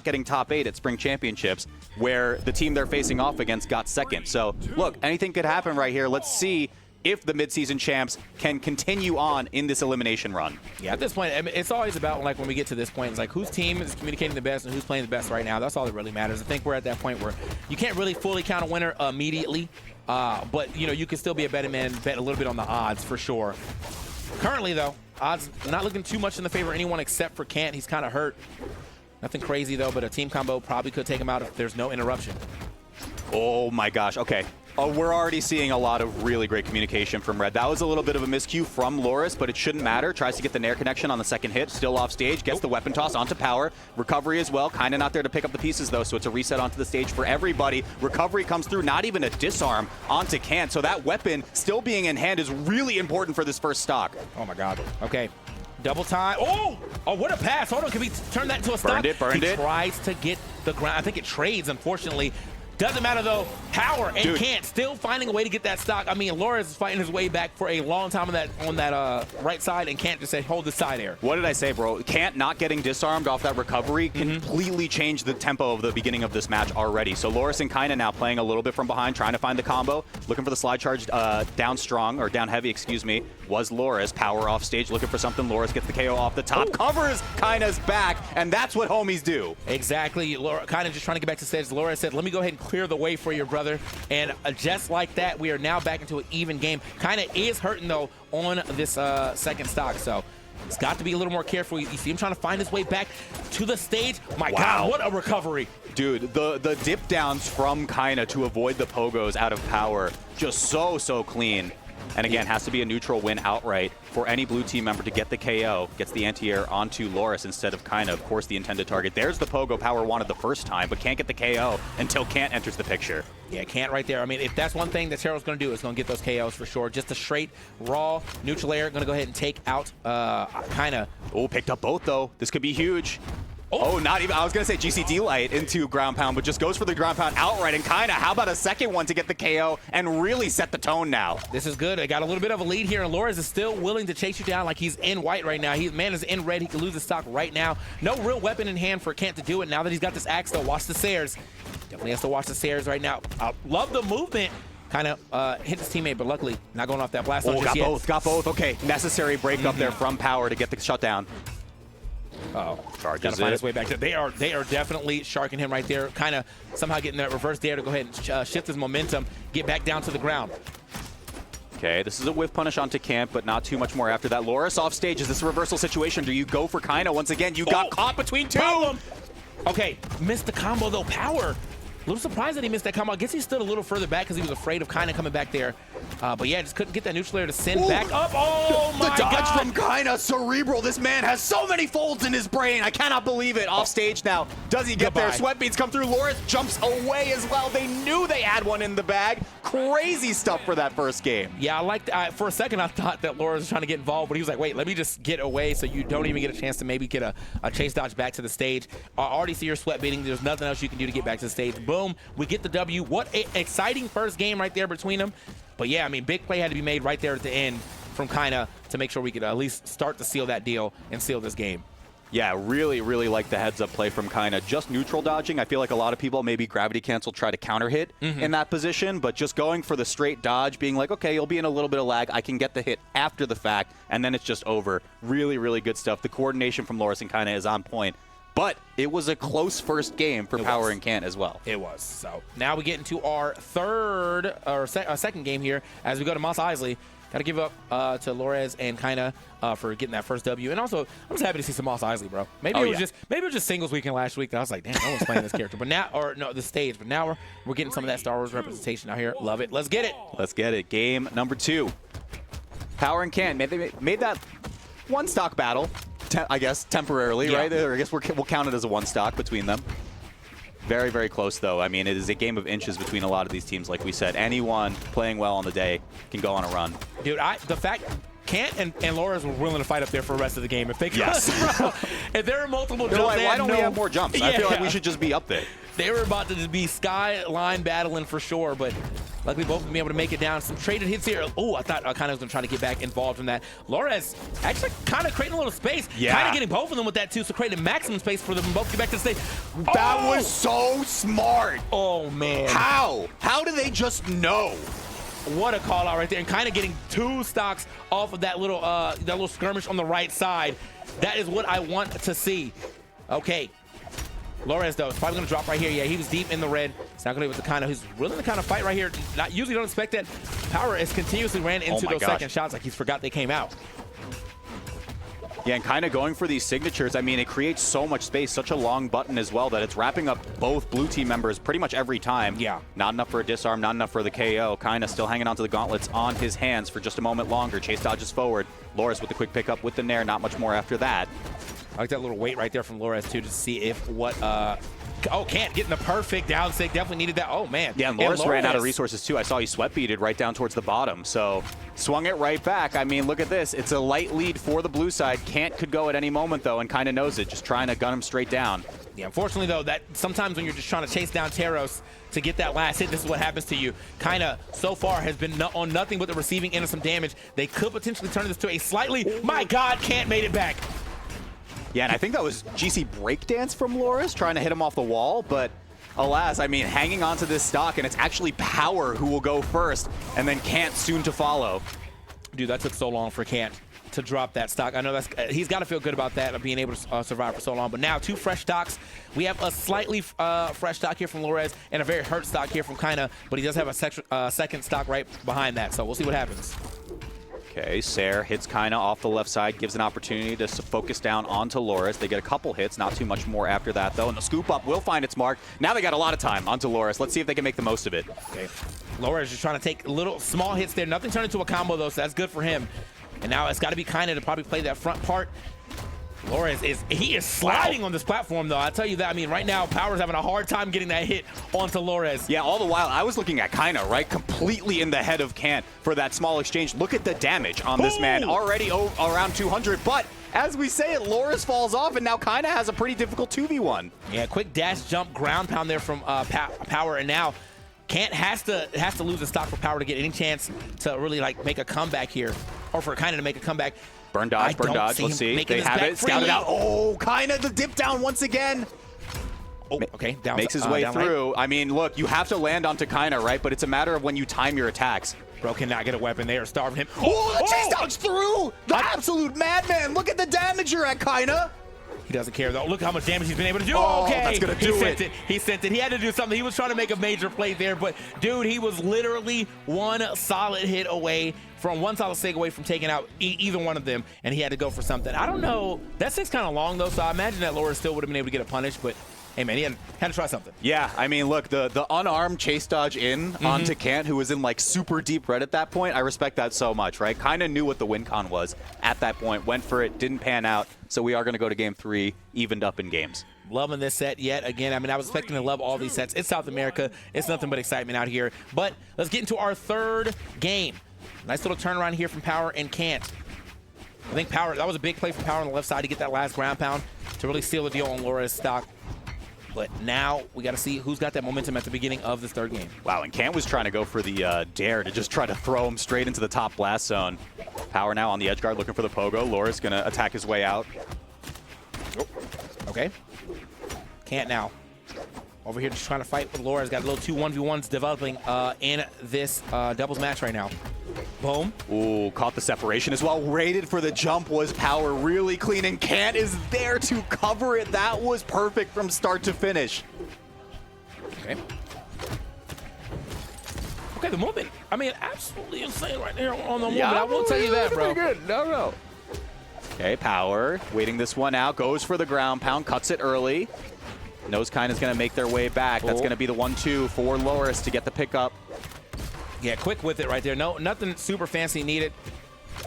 getting top 8 at Spring Championships, where the team they're facing off against got second. So, look, anything could happen right here. Let's see if the midseason champs can continue on in this elimination run. Yeah, at this point, I mean, it's always about, like, when we get to this point, it's like whose team is communicating the best and who's playing the best right now. That's all that really matters. I think we're at that point where you can't really fully count a winner immediately, but, you know, you can still be a betting man, bet a little bit on the odds for sure. Currently, though, odds not looking too much in the favor of anyone except for Kant. He's kind of hurt. Nothing crazy, though, but a team combo probably could take him out if there's no interruption. Oh, my gosh. Okay. We're already seeing a lot of really great communication from Red. That was a little bit of a miscue from Loris, but it shouldn't matter. Tries to get the Nair connection on the second hit. Still off stage. Gets the weapon toss onto Power. Recovery as well. Kinda not there to pick up the pieces, though, so it's a reset onto the stage for everybody. Recovery comes through. Not even a disarm onto Kant. So that weapon still being in hand is really important for this first stock. Oh, my God. Okay. Double time. Oh! Oh, what a pass. Hold on. Can we turn that into a stock? Burned it. He tries to get the ground. I think it trades, unfortunately. Doesn't matter, though. Power and Kant still finding a way to get that stock. I mean, Loris is fighting his way back for a long time on that right side, and Kant just said, hold the side air. What did I say, bro? Kant not getting disarmed off that recovery completely changed the tempo of the beginning of this match already. So Loris and Kyna now playing a little bit from behind, trying to find the combo. Looking for the slide charge down strong, or down heavy, excuse me, was Loris. Power off stage, looking for something. Loris gets the KO off the top, covers Kyna's back, and that's what homies do. Exactly. Kyna just trying to get back to stage. Loris said, let me go ahead and clear the way for your brother. And just like that, we are now back into an even game. Kyna is hurting, though, on this second stock. So he's got to be a little more careful. You see him trying to find his way back to the stage. My God, what a recovery. Dude, the dip downs from Kyna to avoid the pogos out of Power, just so clean. And again, has to be a neutral win outright for any blue team member to get the KO. Gets the anti-air onto Loris instead of Kyna, of course, the intended target. There's the pogo Power wanted the first time, but can't get the KO until Kant enters the picture. Yeah, Kant right there. I mean, if that's one thing that Terrell's going to do, is going to get those KOs for sure. Just a straight, raw, neutral air. Going to go ahead and take out Kyna. Oh, picked up both, though. This could be huge. Oh, not even. I was going to say GCD light into ground pound, but just goes for the ground pound outright. And Kyna, how about a second one to get the KO and really set the tone now? This is good. I got a little bit of a lead here, and Loris is still willing to chase you down like he's in white right now. Man is in red. He could lose his stock right now. No real weapon in hand for Kant to do it. Now that he's got this axe, though, watch the stairs. Definitely has to watch the stairs right now. Love the movement. Kind of hit his teammate, but luckily not going off that blast. Oh, got both. Okay, necessary break up there from Power to get the shutdown. Uh-oh. Got to find his way back there. They are definitely sharking him right there. Kind of somehow getting that reverse dare to go ahead and shift his momentum, get back down to the ground. Okay, this is a whiff punish onto Kant, but not too much more after that. Loris off stage. Is this a reversal situation? Do you go for Kyna once again? You got caught between two. Problem. Okay, missed the combo, though. Power. A little surprised that he missed that combo. I guess he stood a little further back because he was afraid of Kyna coming back there. But yeah, just couldn't get that neutral air to send back up. Oh my God! The dodge from Kyna, cerebral. This man has so many folds in his brain. I cannot believe it. Off stage now. Does he get there? Sweat beats come through. Loris jumps away as well. They knew they had one in the bag. Crazy stuff for that first game. Yeah, I liked. For a second, I thought that Loris was trying to get involved, but he was like, wait, let me just get away so you don't even get a chance to maybe get a chase dodge back to the stage. I already see your sweat beating. There's nothing else you can do to get back to the stage. Boom. We get the W. What an exciting first game right there between them. But yeah, I mean, big play had to be made right there at the end from Kyna to make sure we could at least start to seal that deal and seal this game. Yeah, really like the heads-up play from Kyna. Just neutral dodging. I feel like a lot of people maybe gravity cancel, try to counter hit in that position, but just going for the straight dodge, being like, okay, you'll be in a little bit of lag. I can get the hit after the fact, and then it's just over. Really good stuff. The coordination from Loris and Kyna is on point. But it was a close first game for Power and Kant as well. It was. So now we get into our second game here as we go to Mos Eisley. Got to give up to Loris and Kyna for getting that first W. And also, I'm just happy to see some Mos Eisley, bro. Maybe it was just singles weekend last week that I was like, damn, no one's playing this character. But now, or no, the stage. But now we're getting some of that Star Wars representation out here. Love it. Let's get it. Let's get it. Game number 2. Power and Kant made that one stock battle. I guess temporarily, right? Or I guess we'll count it as a one stock between them. Very close, though. I mean, it is a game of inches between a lot of these teams. Like we said, anyone playing well on the day can go on a run. Dude, the fact Kant and Loris were willing to fight up there for the rest of the game if they could. Yes. Bro, if there are multiple jumps, like, why don't we have more jumps? I feel like we should just be up there. They were about to just be skyline battling for sure, but Luckily, both of them able to make it down. Some traded hits here. Oh, I thought Kyna was going to try to get back involved in that. Lores actually kind of creating a little space. Yeah. Kind of getting both of them with that, too, so creating maximum space for them both to get back to the stage. That was so smart. Oh, man. How? How do they just know? What a call out right there, and kind of getting 2 stocks off of that little skirmish on the right side. That is what I want to see. Okay. Lores, though, is probably going to drop right here. Yeah, he was deep in the red. It's not going to be with the Kyna. He's really the kind of fight right here. Usually don't expect that. Power has continuously ran into those second shots like he's forgot they came out. Yeah, and kind of going for these signatures, I mean, it creates so much space, such a long button as well, that it's wrapping up both blue team members pretty much every time. Yeah. Not enough for a disarm, not enough for the KO. Kyna still hanging onto the gauntlets on his hands for just a moment longer. Chase dodges forward. Lores with the quick pickup with the Nair, not much more after that. I like that little wait right there from Lores, too, to see if what... Oh, Kant getting the perfect down stick. Definitely needed that. Oh, man. Yeah, and Lores ran out of resources, too. I saw he sweat beaded right down towards the bottom. So swung it right back. I mean, look at this. It's a light lead for the blue side. Kant could go at any moment, though, and kind of knows it. Just trying to gun him straight down. Yeah, unfortunately, though, that sometimes when you're just trying to chase down Teros to get that last hit, this is what happens to you. Kyna, so far, has been on nothing but the receiving end of some damage. They could potentially turn this to a slightly... My God, Kant made it back. Yeah, and I think that was GC breakdance from Lores, trying to hit him off the wall, but alas, I mean, hanging onto this stock, and it's actually Power who will go first, and then Kant soon to follow. Dude, that took so long for Kant to drop that stock. I know that's he's got to feel good about that, of being able to survive for so long. But now 2 fresh stocks. We have a slightly fresh stock here from Lores and a very hurt stock here from Kyna, but he does have a second stock right behind that. So we'll see what happens. Okay, Ser hits Kyna off the left side, gives an opportunity to focus down onto Lores. They get a couple hits, not too much more after that, though. And the scoop up will find its mark. Now they got a lot of time onto Lores. Let's see if they can make the most of it. Okay, Lores just trying to take little small hits there. Nothing turned into a combo, though, so that's good for him. And now it's got to be Kyna to probably play that front part. Lores is sliding on this platform, though. I'll tell you that. I mean, right now, Power's having a hard time getting that hit onto Lores. Yeah, all the while, I was looking at Kyna, right? Completely in the head of Kant for that small exchange. Look at the damage on this man. Already around 200, but as we say it, Lores falls off, and now Kyna has a pretty difficult 2v1. Yeah, quick dash jump, ground pound there from Power, and now Kant has to lose the stock for Power to get any chance to really, like, make a comeback here, or for Kyna to make a comeback. Burn dodge, burn dodge. Let's see. They have it. Scouted out. Oh, Kyna the dip down once again. Oh, okay. Down, makes his way through. Right. I mean, look, you have to land onto Kyna, right? But it's a matter of when you time your attacks. Bro cannot get a weapon. They are starving him. Oh, the chase dodge through! The absolute madman. Look at the damage you're at, Kyna. He doesn't care, though. Look how much damage he's been able to do. Oh, okay. That's going to do it. He sent it. He had to do something. He was trying to make a major play there, but, dude, he was literally one solid hit away from one solid sig away from taking out either one of them, and he had to go for something. I don't know. That sig's kind of long, though, so I imagine that Lores still would have been able to get a punish, but hey, man, he had to try something. Yeah, I mean, look, the unarmed chase dodge in onto Kant, who was in, like, super deep red at that point. I respect that so much, right? Kyna knew what the win con was at that point, went for it, didn't pan out, so we are going to go to game 3, evened up in games. Loving this set yet again. I mean, I was expecting to love all these sets. It's South America. It's nothing but excitement out here. But let's get into our 3rd game. Nice little turnaround here from Power and Kant. I think Power, that was a big play from Power on the left side to get that last ground pound to really seal the deal on Lores' stock. But now we got to see who's got that momentum at the beginning of this 3rd game. Wow, and Kant was trying to go for the dare to just try to throw him straight into the top blast zone. Power now on the edge guard looking for the pogo. Lores going to attack his way out. Oh, okay. Kant now over here just trying to fight with Lores. Got a little 2 1v1s developing in this doubles match right now. Boom. Ooh, caught the separation as well. Rated for the jump was Power, really clean, and Kant is there to cover it. That was perfect from start to finish. Okay. Okay, the movement, I mean, absolutely insane right there on the movement. I will tell you that, bro. Good. No. Okay, Power waiting this one out, goes for the ground pound, cuts it early. Knows Kyna's going to make their way back. That's going to be the 1-2 for Lores to get the pickup. Yeah, quick with it right there. No, nothing super fancy needed.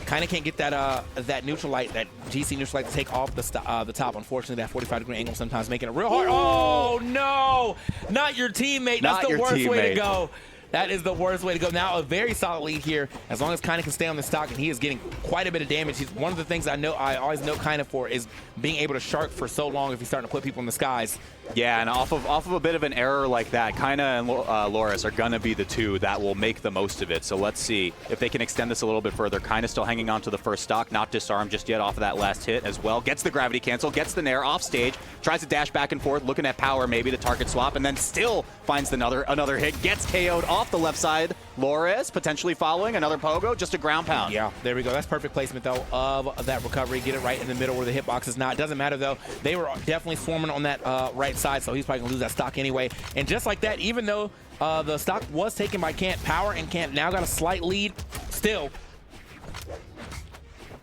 Kyna can't get that that neutral light, that GC neutral light to take off the top. Unfortunately, that 45-degree angle sometimes making it real hard. Oh, no! Not your teammate. That's the worst way to go. That is the worst way to go. Now a very solid lead here, as long as Kyna can stay on the stock, and he is getting quite a bit of damage. He's one of the things I always know Kyna for is being able to shark for so long if he's starting to put people in the skies. Yeah, and off of a bit of an error like that, Kyna and Loris are going to be the two that will make the most of it. So let's see if they can extend this a little bit further. Kyna still hanging on to the first stock, not disarmed just yet off of that last hit as well. Gets the gravity cancel, gets the nair off stage, tries to dash back and forth, looking at power maybe to target swap, and then still finds another hit, gets KO'd off the left side. Loris potentially following another pogo, just a ground pound. Yeah, there we go. That's perfect placement, though, of that recovery. Get it right in the middle where the hitbox is not. Doesn't matter, though. They were definitely swarming on that right side, so he's probably going to lose that stock anyway. And just like that, even though the stock was taken by Kant, Power and Kant now got a slight lead still.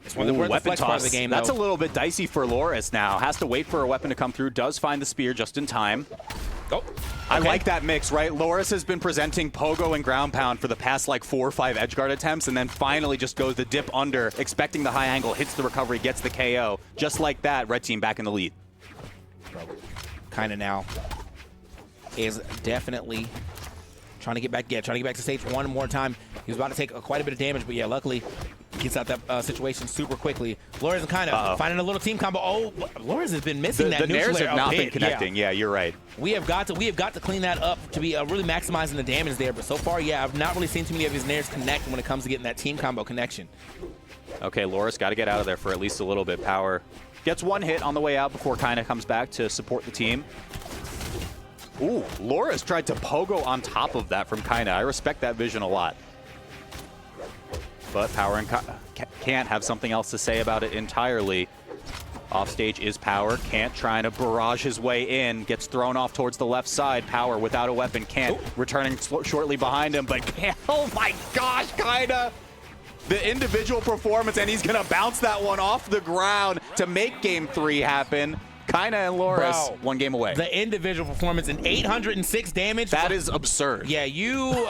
It's one of the flex part of the game, That's though. a little bit dicey for Loris now. Has to wait for a weapon to come through. Does find the spear just in time. Oh, okay. I like that mix, right? Loris has been presenting pogo and ground pound for the past like 4 or 5 edgeguard attempts, and then finally just goes the dip under, expecting the high angle, hits the recovery, gets the KO. Just like that, red team back in the lead. Kyna now is definitely trying to get back to stage one more time. He was about to take quite a bit of damage, but yeah, luckily gets out that situation super quickly. Loris and Kyna finding a little team combo. Oh, Loris has been missing that neutral layer. The nairs have not been connecting. Yeah, you're right. We have got to clean that up to be really maximizing the damage there. But so far, yeah, I've not really seen too many of his nairs connect when it comes to getting that team combo connection. Okay, Loris got to get out of there for at least a little bit. Power gets one hit on the way out before Kyna comes back to support the team. Ooh, Loris tried to pogo on top of that from Kyna. I respect that vision a lot. But Power and Kant have something else to say about it entirely. Offstage is Power. Kant trying to barrage his way in. Gets thrown off towards the left side. Power without a weapon. Kant returning shortly behind him. But Kant, oh my gosh, Kyna! The individual performance, and he's going to bounce that one off the ground to make game 3 happen. Kyna and Loris, one game away. The individual performance and 806 damage. That is absurd. Yeah, you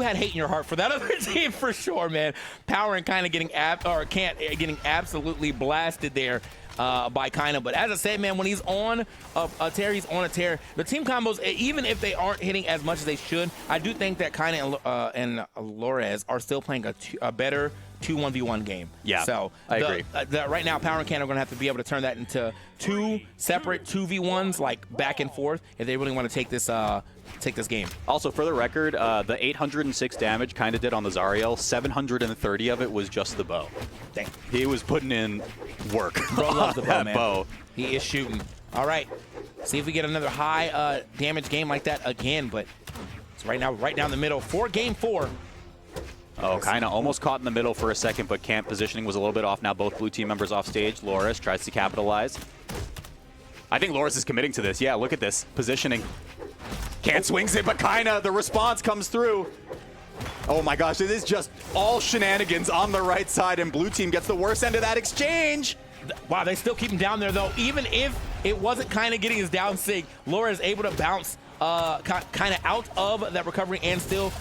had hate in your heart for that other team for sure, man. Power and Kyna getting getting absolutely blasted there by Kyna. But as I said, man, when he's on a tear, he's on a tear. The team combos, even if they aren't hitting as much as they should, I do think that Kyna and Loris are still playing a better 2-1v1 game. Yeah, so I agree. Right now, Power and Kant are going to have to be able to turn that into 2 separate 2v1s, like back and forth, if they really want to take this game. Also, for the record, the 806 damage Kyna did on the Zariel, 730 of it was just the bow. Dang. He was putting in work. Bro loves the bow, man. Bow. He is shooting. All right. See if we get another high damage game like that again, but it's right now, right down the middle for game 4. Oh, Kyna almost caught in the middle for a second, but Kant positioning was a little bit off. Now both blue team members off stage. Loris tries to capitalize. I think Loris is committing to this. Yeah, look at this positioning. Kant swings it, but Kyna, the response comes through. Oh my gosh, it is just all shenanigans on the right side, and blue team gets the worst end of that exchange. Wow, they still keep him down there, though. Even if it wasn't Kyna getting his down sig, Loris is able to bounce kind of out of that recovery and still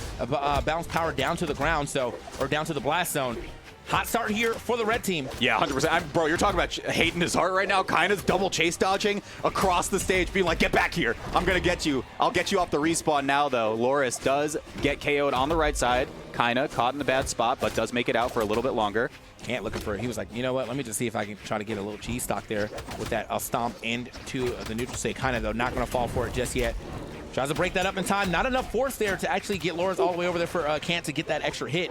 bounce Power down to the ground, or down to the blast zone. Hot start here for the red team. Yeah, 100%. Bro, you're talking about hate in his heart right now. Kyna's double chase dodging across the stage, being like, get back here. I'm going to get you. I'll get you off the respawn now, though. Loris does get KO'd on the right side. Kyna caught in the bad spot, but does make it out for a little bit longer. Kant looking for it. He was like, you know what? Let me just see if I can try to get a little cheese stock there with that. I'll stomp into the neutral state. Kyna, though, not going to fall for it just yet. Tries to break that up in time. Not enough force there to actually get Loris all the way over there for Kant to get that extra hit,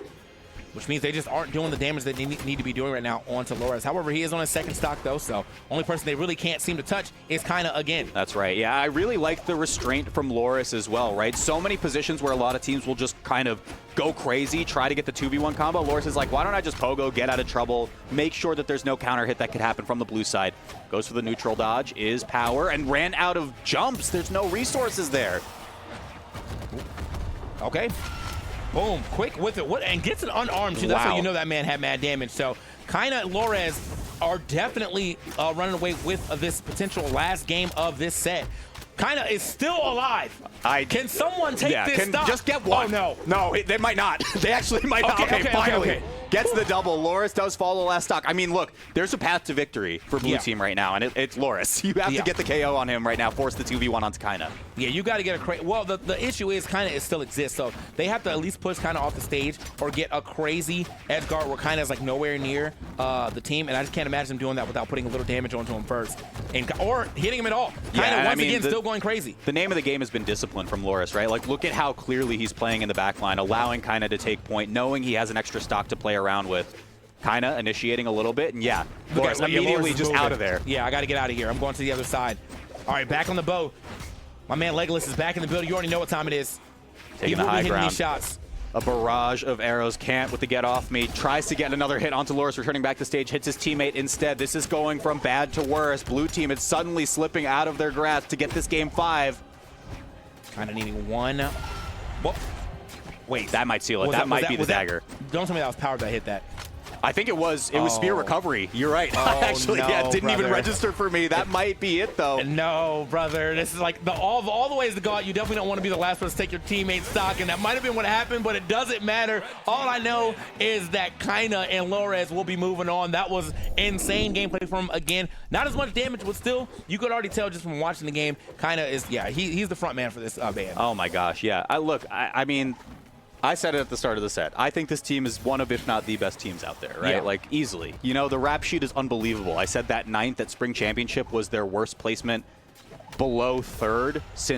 which means they just aren't doing the damage that they need to be doing right now onto Loris. However, he is on his second stock, though, so only person they really can't seem to touch is Kyna again. That's right. Yeah, I really like the restraint from Loris as well, right? So many positions where a lot of teams will just kind of go crazy, try to get the 2v1 combo. Loris is like, why don't I just pogo, get out of trouble, make sure that there's no counter hit that could happen from the blue side. Goes for the neutral dodge, is Power, and ran out of jumps. There's no resources there. Okay. Boom, quick with it, and gets it unarmed too. That's how you know that man had mad damage. So Kyna and Loris are definitely running away with this potential last game of this set. Kyna is still alive. Can someone take this stock? Just get one. Oh, no. No, they might not. They actually might not. Okay, finally. Okay. Gets the double. Loris does follow last stock. I mean, look, there's a path to victory for blue team right now, and it's Loris. You have to get the KO on him right now, force the 2v1 onto Kyna. Yeah, you got to get a crazy. Well, the issue is Kyna still exists, so they have to at least push Kyna off the stage or get a crazy edge guard where Kyna is like nowhere near the team, and I just can't imagine him doing that without putting a little damage onto him first, or hitting him at all. Yeah, Once again, still going crazy. The name of the game has been discipline from Loris, right? Like, look at how clearly he's playing in the back line, allowing Kyna to take point, knowing he has an extra stock to play around with. Kyna initiating a little bit, and yeah, Loris immediately just out of there. Yeah, I got to get out of here. I'm going to the other side. All right, back on the bow. My man Legolas is back in the building. You already know what time it is. Taking the high ground. These shots. A barrage of arrows. Kant with the get off me. Tries to get another hit onto Loris, returning back to stage. Hits his teammate instead. This is going from bad to worse. Blue team is suddenly slipping out of their grasp to get this game 5. Kind of needing one. Whoop. Wait, that might seal it. That might be the dagger. Don't tell me that was powered that hit that. I think it was spear recovery. You're right. Actually, no, yeah, it didn't even brother. register for me. That might be it, though. No, brother. This is like all the ways to go out. You definitely don't want to be the last person to take your teammate's stock, and that might have been what happened, but it doesn't matter. All I know is that Kyna and Loris will be moving on. That was insane gameplay from him again. Not as much damage, but still, you could already tell just from watching the game, Kyna is, yeah, he's the front man for this band. Oh, my gosh, yeah. I mean, I said it at the start of the set. I think this team is one of, if not the best teams out there, right? Yeah. Like, easily. You know, the rap sheet is unbelievable. I said that 9th at Spring Championship was their worst placement below 3rd since